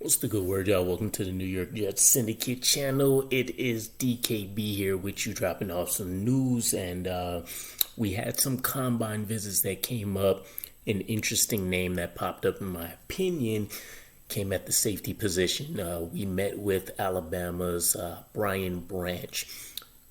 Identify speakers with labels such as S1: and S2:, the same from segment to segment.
S1: What's the good word, y'all? Welcome to the New York Jets Syndicate channel. It is DKB here with you, dropping off some news. And we had some combine visits that came up. An interesting name that popped up, in my opinion, came at the safety position. We met with Alabama's Brian Branch.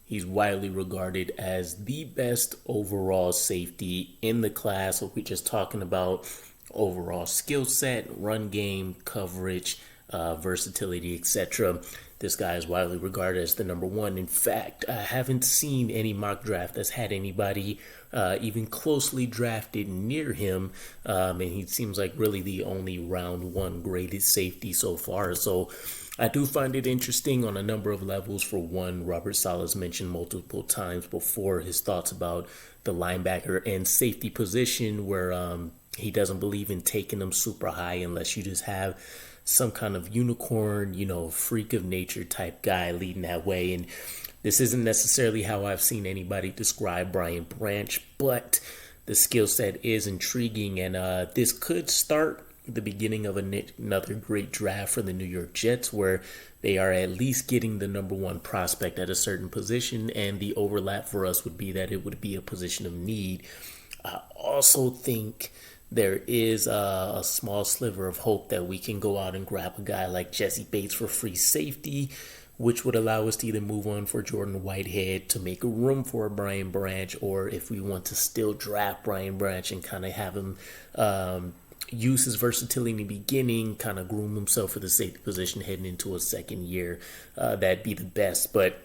S1: He's widely regarded as the best overall safety in the class. So we're just talking about overall skill set, run game, coverage, versatility, etc. This guy is widely regarded as the number one. In fact, I haven't seen any mock draft that's had anybody even closely drafted near him. And he seems like really the only round one graded safety so far. So I do find it interesting on a number of levels. For one, Robert Saleh's mentioned multiple times before his thoughts about the linebacker and safety position, where he doesn't believe in taking them super high unless you just have some kind of unicorn, freak of nature type guy leading that way. And this isn't necessarily how I've seen anybody describe Brian Branch, but the skill set is intriguing, and this could start the beginning of another great draft for the New York Jets, where they are at least getting the number one prospect at a certain position, and the overlap for us would be that it would be a position of need. I also think there is a small sliver of hope that we can go out and grab a guy like Jesse Bates for free safety, which would allow us to either move on for Jordan Whitehead to make room for Brian Branch, or if we want to still draft Brian Branch and kind of have him use his versatility in the beginning, kind of groom himself for the safety position heading into a second year, that'd be the best. But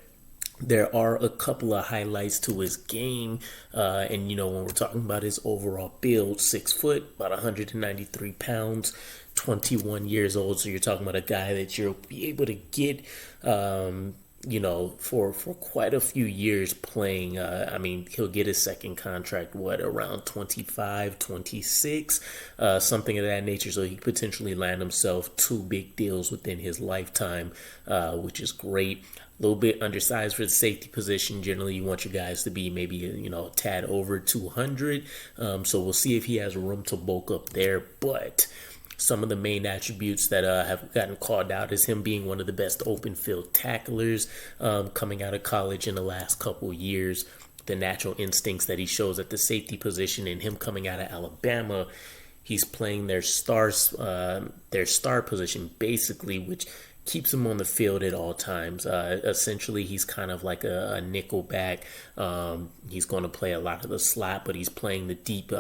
S1: there are a couple of highlights to his game. And, when we're talking about his overall build, 6 foot, about 193 pounds, 21 years old. So you're talking about a guy that you'll be able to get, for quite a few years playing. He'll get his second contract, around 25, 26, something of that nature. So he could potentially land himself 2 big deals within his lifetime, which is great. A little bit undersized for the safety position. Generally, you want your guys to be maybe, a tad over 200. So we'll see if he has room to bulk up there. But some of the main attributes that have gotten called out is him being one of the best open field tacklers coming out of college in the last couple years. The natural instincts that he shows at the safety position, and him coming out of Alabama, he's playing their star position basically, which keeps him on the field at all times. Essentially, he's kind of like a nickel back. He's going to play a lot of the slot, but he's playing the deep.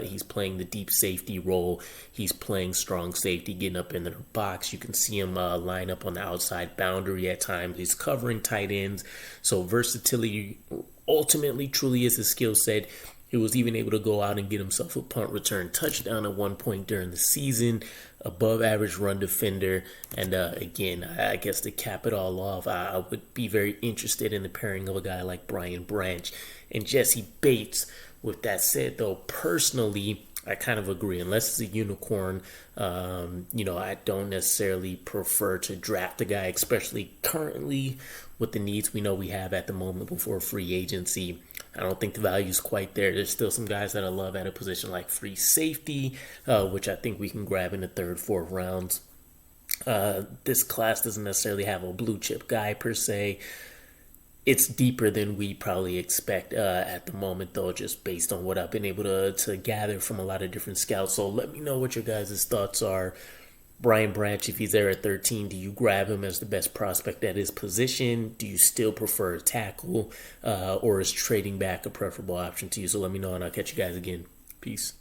S1: He's playing the deep safety role. He's playing strong safety, getting up in the box. You can see him line up on the outside boundary at times. He's covering tight ends. So versatility ultimately truly is his skill set. He was even able to go out and get himself a punt return touchdown at one point during the season. Above average run defender. And again, I guess to cap it all off, I would be very interested in the pairing of a guy like Brian Branch and Jesse Bates. With that said, though, personally, I kind of agree. Unless it's a unicorn, I don't necessarily prefer to draft a guy, especially currently with the needs we know we have at the moment before free agency. I don't think the value is quite there. There's still some guys that I love at a position like free safety, which I think we can grab in the 3rd, 4th rounds. This class doesn't necessarily have a blue chip guy per se. It's deeper than we probably expect at the moment, though, just based on what I've been able to gather from a lot of different scouts. So let me know what your guys' thoughts are. Brian Branch, if he's there at 13, do you grab him as the best prospect at his position? Do you still prefer a tackle, or is trading back a preferable option to you? So let me know, and I'll catch you guys again. Peace.